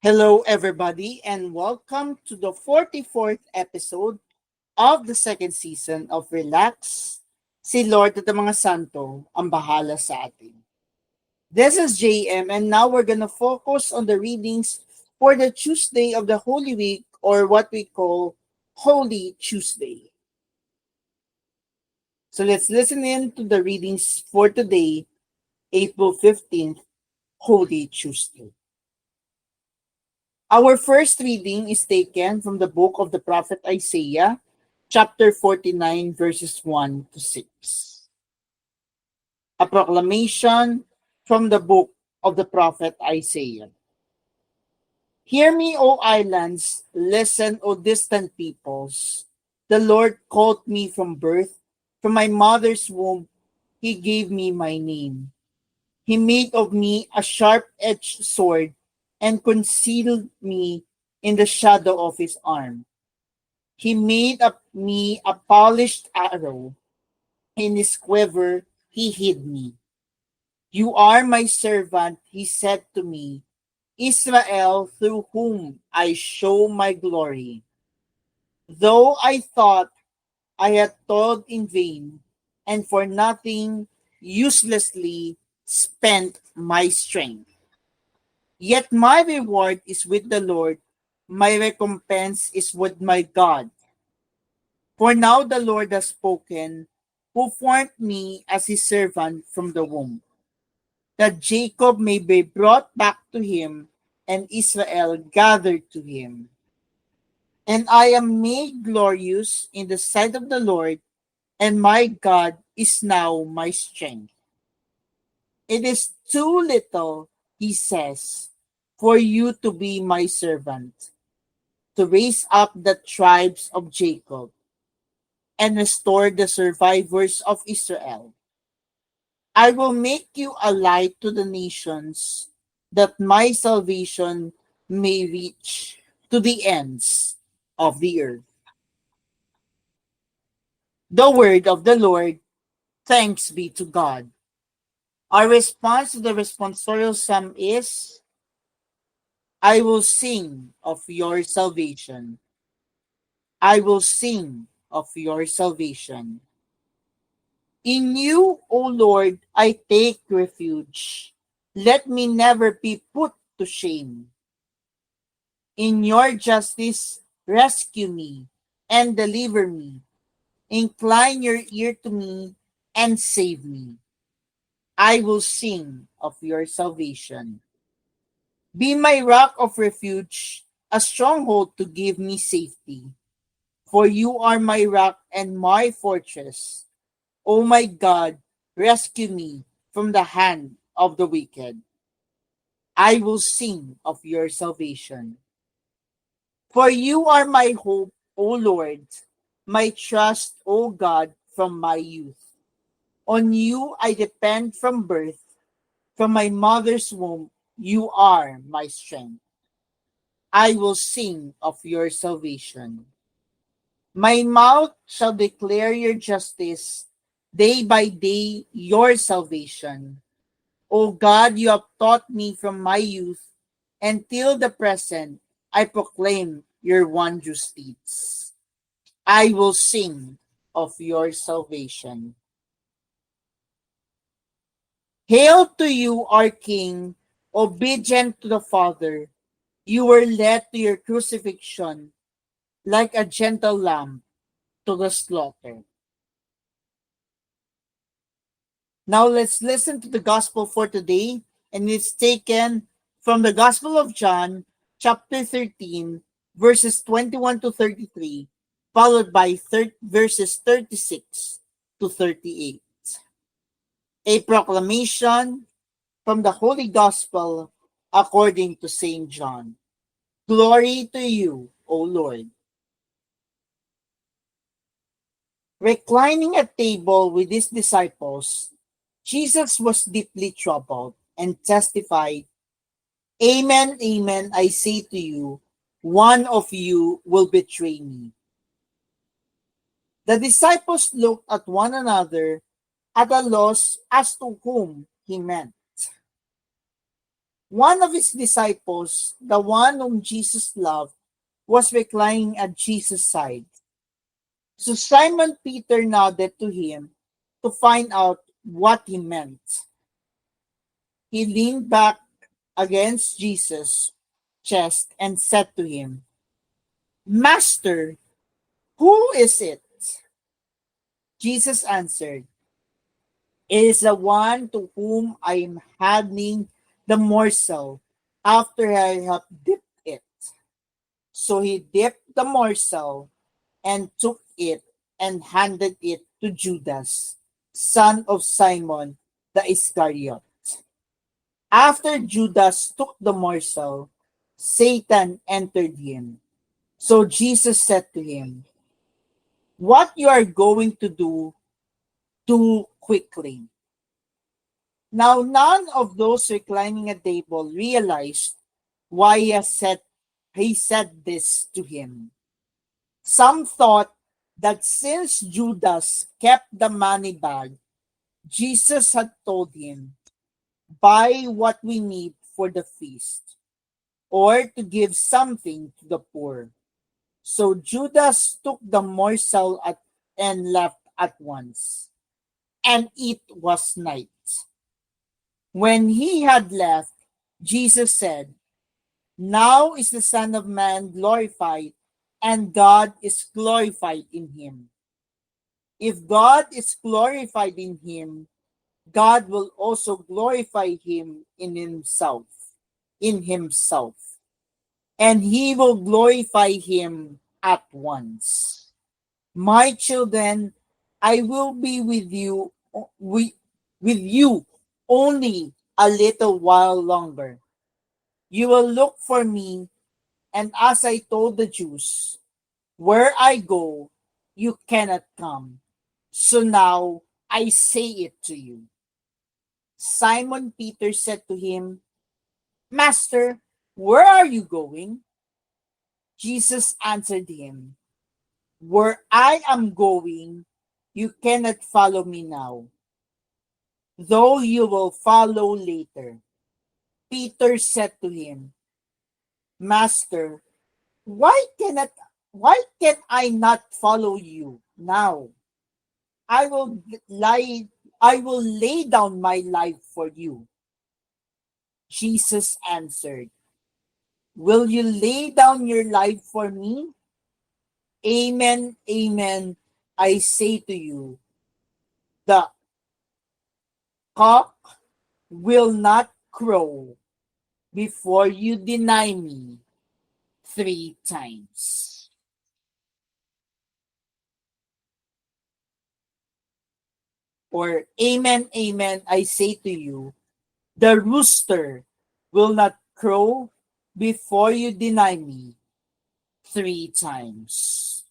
Hello, everybody, and welcome to the 44th episode of the second season of Relax. Si Lord at ang mga santo ang bahala sa atin. This is JM, and now we're gonna focus on the readings for the Tuesday of the Holy Week, or what we call Holy Tuesday. So let's listen in to the readings for today, April 15th, Holy Tuesday. Our first reading is taken from the book of the prophet Isaiah, chapter 49, verses 1 to 6. A proclamation from the book of the prophet Isaiah. Hear me, O islands, listen, O distant peoples. The Lord called me from birth, from my mother's womb, he gave me my name. He made of me a sharp-edged sword and concealed me in the shadow of his arm. He made of me a polished arrow. In his quiver he hid me. You are my servant, he said to me, Israel, through whom I show my glory. Though I thought I had toiled in vain, and for nothing uselessly spent my strength. Yet my reward is with the Lord, my recompense is with my God. For now the Lord has spoken, who formed me as his servant from the womb, that Jacob may be brought back to him, and Israel gathered to him. And I am made glorious in the sight of the Lord, and my God is now my strength. It is too little, he says, for you to be my servant, to raise up the tribes of Jacob and restore the survivors of Israel. I will make you a light to the nations, that my salvation may reach to the ends of the earth. The word of the Lord, thanks be to God. Our response to the responsorial psalm is, I will sing of your salvation. I will sing of your salvation. In you, O Lord, I take refuge. Let me never be put to shame. In your justice, rescue me and deliver me. Incline your ear to me and save me. I will sing of your salvation. Be my rock of refuge, a stronghold to give me safety. For you are my rock and my fortress. O my God, rescue me from the hand of the wicked. I will sing of your salvation. For you are my hope, O Lord, my trust, O God, from my youth. On you I depend from birth. From my mother's womb, you are my strength. I will sing of your salvation. My mouth shall declare your justice, day by day your salvation. O God, you have taught me from my youth, until the present I proclaim your wondrous deeds. I will sing of your salvation. Hail to you, our King, obedient to the Father. You were led to your crucifixion like a gentle lamb to the slaughter. Now let's listen to the gospel for today, and it's taken from the Gospel of John, chapter 13, verses 21 to 33, followed by verses 36 to 38. A proclamation from the Holy Gospel according to St. John. Glory to you, O Lord. Reclining at table with his disciples, Jesus was deeply troubled and testified, Amen, amen, I say to you, one of you will betray me. The disciples looked at one another at a loss as to whom he meant. One of his disciples, the one whom Jesus loved, was reclining at Jesus' side. So Simon Peter nodded to him to find out what he meant. He leaned back against Jesus' chest and said to him, Master, who is it? Jesus answered, It is the one to whom I am handing the morsel after I have dipped it. So he dipped the morsel and took it and handed it to Judas, son of Simon the Iscariot. After Judas took the morsel, Satan entered him. So Jesus said to him, What you are going to do quickly. Now none of those reclining at table realized why he said this to him. Some thought that since Judas kept the money bag, Jesus had told him, buy what we need for the feast, or to give something to the poor. So Judas took the morsel and left at once, and it was night. When he had left, Jesus said, Now is the Son of Man glorified, and God is glorified in him. If God is glorified in him, God will also glorify him in himself, and he will glorify him at once. My children, I will be with you only a little while longer. You will look for me, and as I told the Jews, where I go, you cannot come. So now I say it to you. Simon Peter said to him, Master, where are you going? Jesus answered him, Where I am going, you cannot follow me now, though you will follow later. Peter said to him, Master, why cannot why can I not follow you now? I will lie I will lay down my life for you. Jesus answered, Will you lay down your life for me? Amen, amen, I say to you, the cock will not crow before you deny me 3 times. Or, Amen, amen, I say to you, the rooster will not crow before you deny me 3 times.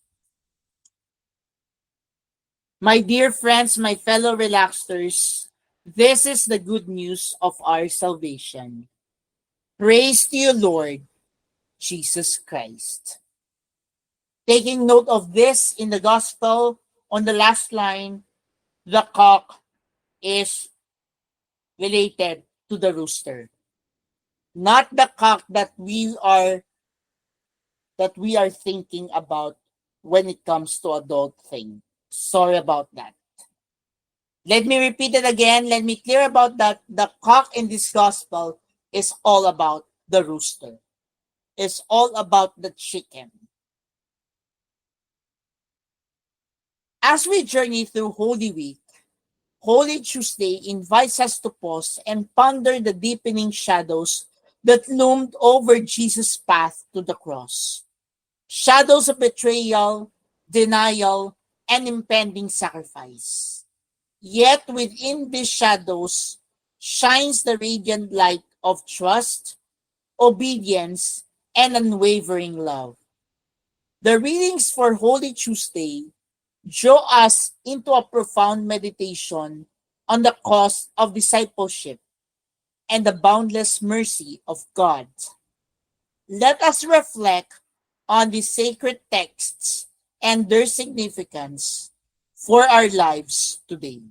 My dear friends, my fellow relaxers, this is the good news of our salvation. Praise to you, Lord Jesus Christ. Taking note of this in the gospel, on the last line, the cock is related to the rooster. Not the cock that we are thinking about when it comes to adult thing. Sorry about that. Let me repeat it again. Let me clear about that. The cock in this gospel is all about the rooster. It's all about the chicken. As we journey through Holy Week, Holy Tuesday invites us to pause and ponder the deepening shadows that loomed over Jesus' path to the cross. Shadows of betrayal, denial, and impending sacrifice. Yet within these shadows shines the radiant light of trust, obedience, and unwavering love. The readings for Holy Tuesday draw us into a profound meditation on the cost of discipleship and the boundless mercy of God. Let us reflect on the sacred texts and their significance for our lives today.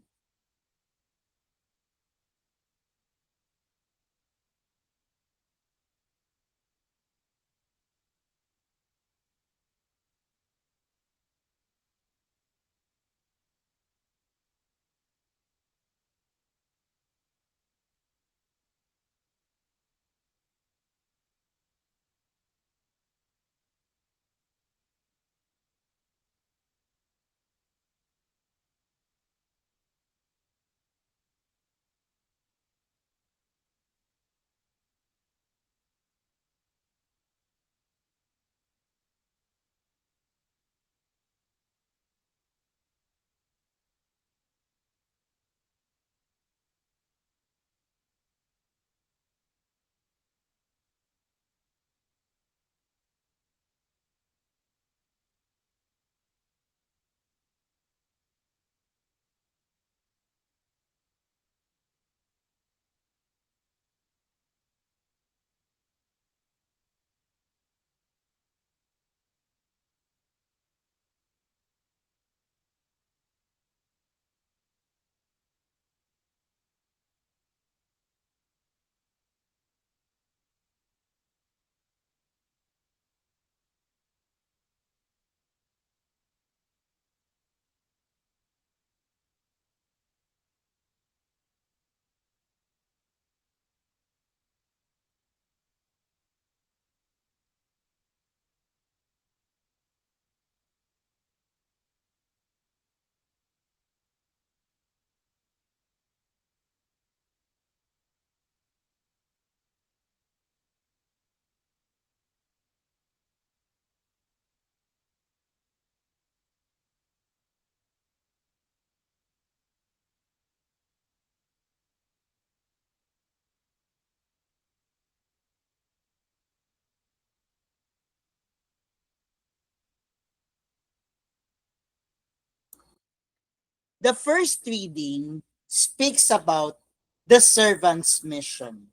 The first reading speaks about the servant's mission.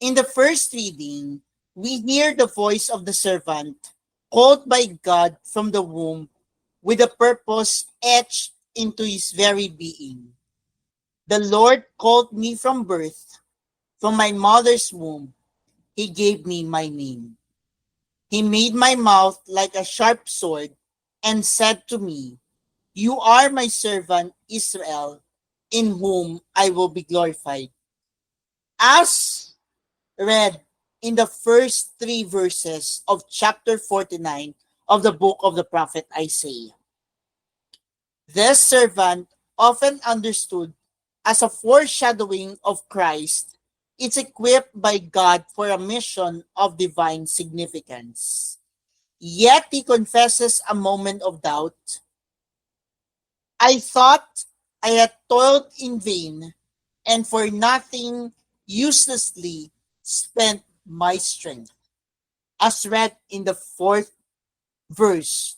In the first reading, we hear the voice of the servant called by God from the womb with a purpose etched into his very being. The Lord called me from birth, from my mother's womb. He gave me my name. He made my mouth like a sharp sword and said to me, "You are my servant Israel, in whom I will be glorified." As read in the first three verses of chapter 49 of the book of the prophet Isaiah. This servant, often understood as a foreshadowing of Christ, is equipped by God for a mission of divine significance. Yet he confesses a moment of doubt. "I thought I had toiled in vain, and for nothing uselessly spent my strength," as read in the fourth verse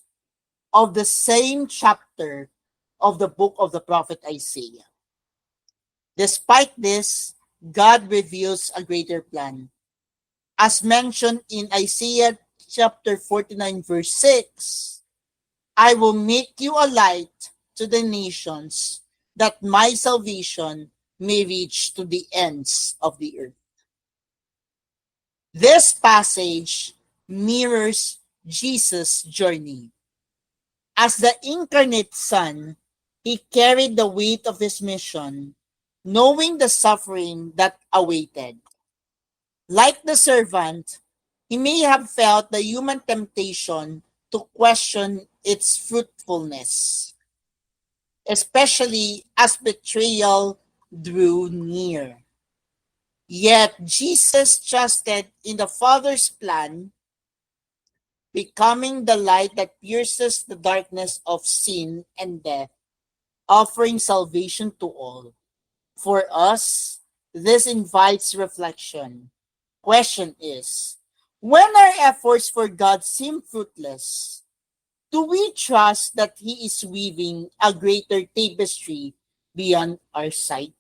of the same chapter of the book of the prophet Isaiah. Despite this, God reveals a greater plan. As mentioned in Isaiah chapter 49 verse 6, "I will make you a light to the nations, that my salvation may reach to the ends of the earth." This passage mirrors Jesus' journey. As the incarnate Son, he carried the weight of his mission, knowing the suffering that awaited. Like the servant, he may have felt the human temptation to question its fruitfulness, especially as betrayal drew near. Yet Jesus trusted in the Father's plan, becoming the light that pierces the darkness of sin and death, offering salvation to all. For us, this invites reflection. Question is, when our efforts for God seem fruitless, do we trust that He is weaving a greater tapestry beyond our sight?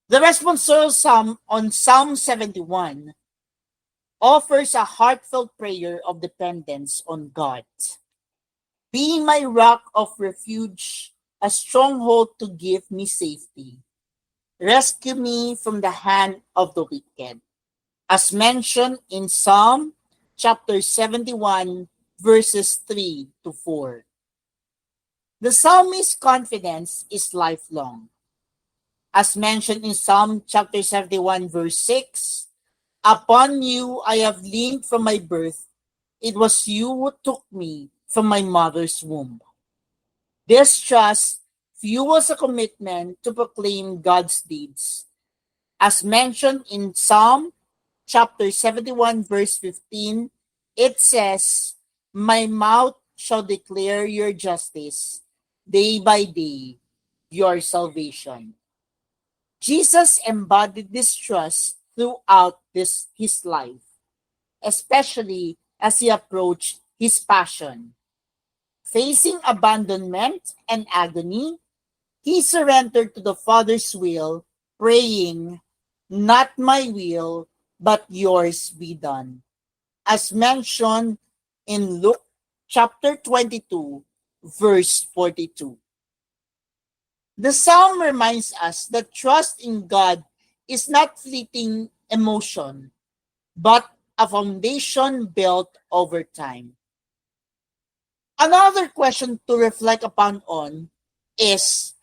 The responsorial psalm on Psalm 71 offers a heartfelt prayer of dependence on God. "Be my rock of refuge, a stronghold to give me safety. Rescue me from the hand of the wicked." As mentioned in Psalm chapter 71, verses 3 to 4. The psalmist's confidence is lifelong. As mentioned in Psalm chapter 71, verse 6, "Upon you I have leaned from my birth. It was you who took me from my mother's womb." This trust fuels a commitment to proclaim God's deeds. As mentioned in Psalm chapter 71, verse 15, it says, "My mouth shall declare your justice, day by day, your salvation." Jesus embodied this trust throughout his life, especially as he approached his passion. Facing abandonment and agony, he surrendered to the Father's will, praying, "Not my will, but yours be done." As mentioned in Luke chapter 22, verse 42. The psalm reminds us that trust in God is not fleeting emotion, but a foundation built over time. Another question to reflect upon on is,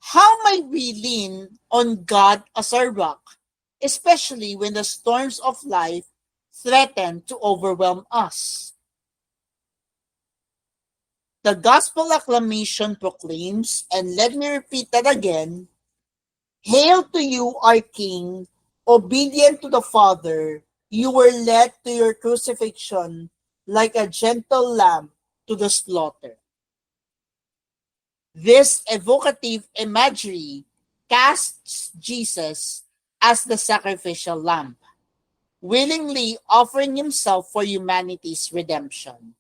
how might we lean on God as our rock, especially when the storms of life threaten to overwhelm us? The gospel acclamation proclaims, and let me repeat that again, "Hail to you, our King, obedient to the Father, you were led to your crucifixion like a gentle lamb to the slaughter." This evocative imagery casts Jesus as the sacrificial lamb, willingly offering himself for humanity's redemption.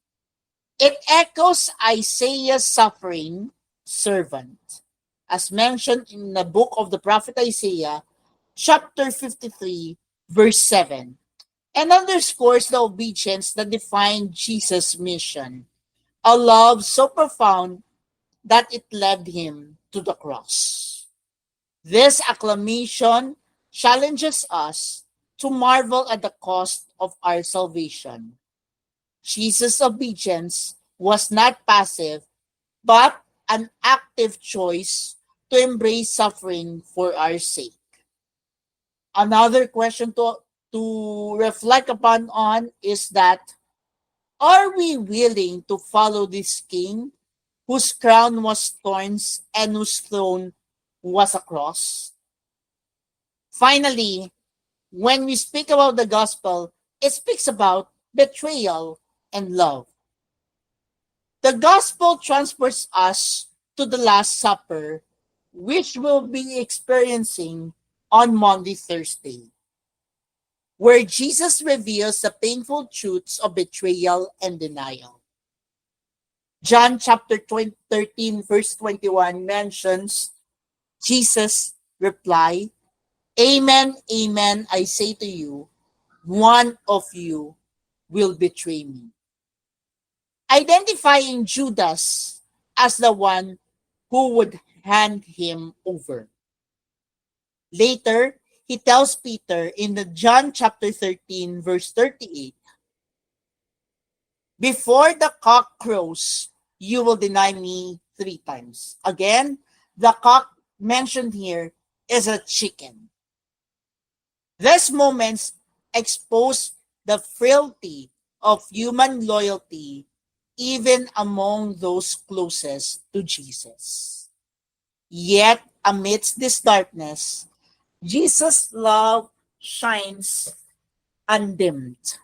It echoes Isaiah's suffering servant, as mentioned in the book of the prophet Isaiah, chapter 53, verse 7, and underscores the obedience that defined Jesus' mission, a love so profound that it led him to the cross. This acclamation challenges us to marvel at the cost of our salvation. Jesus' obedience was not passive, but an active choice to embrace suffering for our sake. Another question to reflect upon on is that, are we willing to follow this king whose crown was thorns and whose throne was a cross? Finally, when we speak about the gospel, it speaks about betrayal and love. The gospel transports us to the Last Supper, which we'll be experiencing on Maundy Thursday, where Jesus reveals the painful truths of betrayal and denial. John chapter 13, verse 21 mentions Jesus' reply, "Amen, amen, I say to you, one of you will betray me," identifying Judas as the one who would hand him over. Later, he tells Peter in the John chapter 13, verse 38, "Before the cock crows, you will deny me 3 times." Again, the cock mentioned here is a chicken. These moments expose the frailty of human loyalty even among those closest to Jesus. Yet, amidst this darkness, Jesus' love shines undimmed.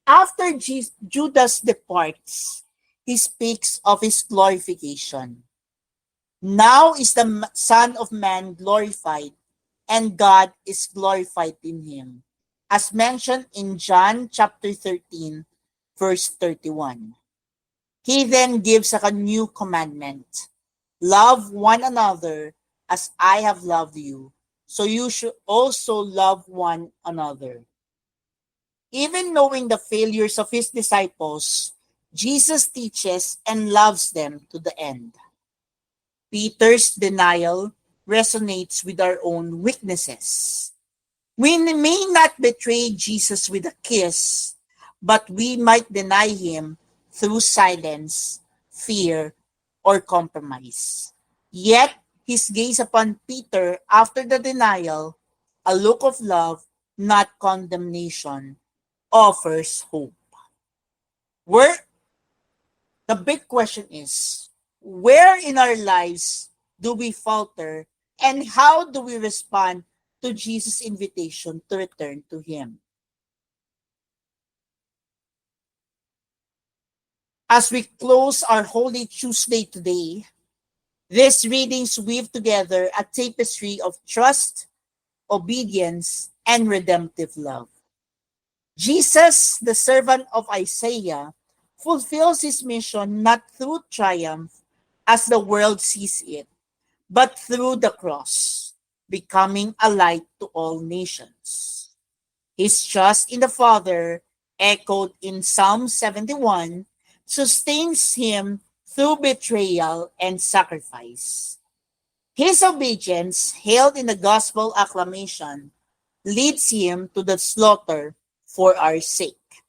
After Judas departs, he speaks of his glorification. Now is the Son of Man glorified, and God is glorified in him, as mentioned in John chapter 13, verse 31. He then gives a new commandment: love one another as I have loved you, so you should also love one another. Even knowing the failures of his disciples, Jesus teaches and loves them to the end. Peter's denial resonates with our own weaknesses. We may not betray Jesus with a kiss, but we might deny him through silence, fear, or compromise. Yet, his gaze upon Peter after the denial, a look of love, not condemnation, offers hope. Where the big question is, where in our lives do we falter, and how do we respond to Jesus' invitation to return to him? As we close our Holy Tuesday today, these readings weave together a tapestry of trust, obedience, and redemptive love. Jesus, the servant of Isaiah, fulfills his mission not through triumph as the world sees it, but through the cross, becoming a light to all nations. His trust in the Father, echoed in Psalm 71, sustains him through betrayal and sacrifice. His obedience, hailed in the gospel acclamation, leads him to the slaughter for our sake.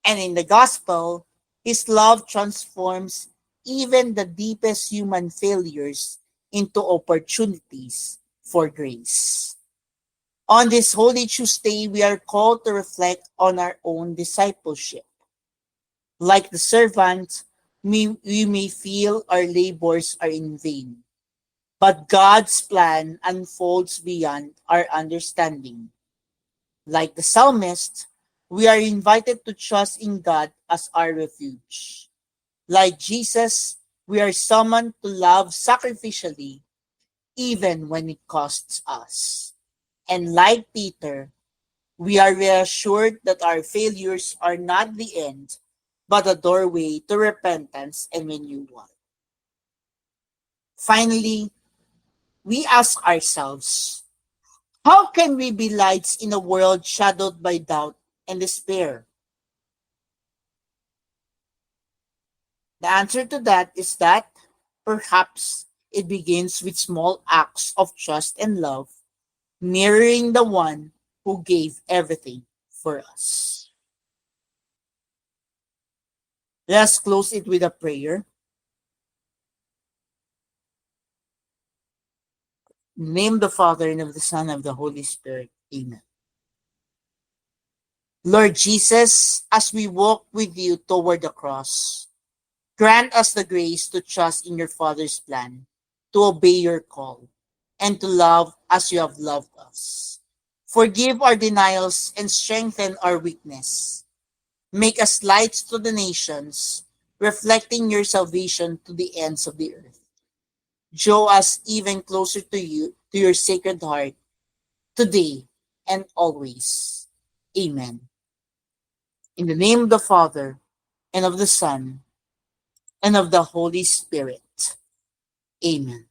And in the gospel, his love transforms even the deepest human failures into opportunities for grace. On this Holy Tuesday, we are called to reflect on our own discipleship. Like the servant, we may feel our labors are in vain, but God's plan unfolds beyond our understanding. Like the psalmist, we are invited to trust in God as our refuge. Like Jesus, we are summoned to love sacrificially, even when it costs us. And like Peter, we are reassured that our failures are not the end, but a doorway to repentance and renewal. Finally, we ask ourselves, how can we be lights in a world shadowed by doubt and despair? The answer to that is that perhaps it begins with small acts of trust and love, mirroring the one who gave everything for us. Let's close it with a prayer. In the name of the Father, and of the Son, and of the Holy Spirit. Amen. Lord Jesus, as we walk with you toward the cross, grant us the grace to trust in your Father's plan, to obey your call, and to love as you have loved us. Forgive our denials and strengthen our weakness. Make us lights to the nations, reflecting your salvation to the ends of the earth. Draw us even closer to you, to your sacred heart, today and always. Amen. In the name of the Father, and of the Son, and of the Holy Spirit. Amen.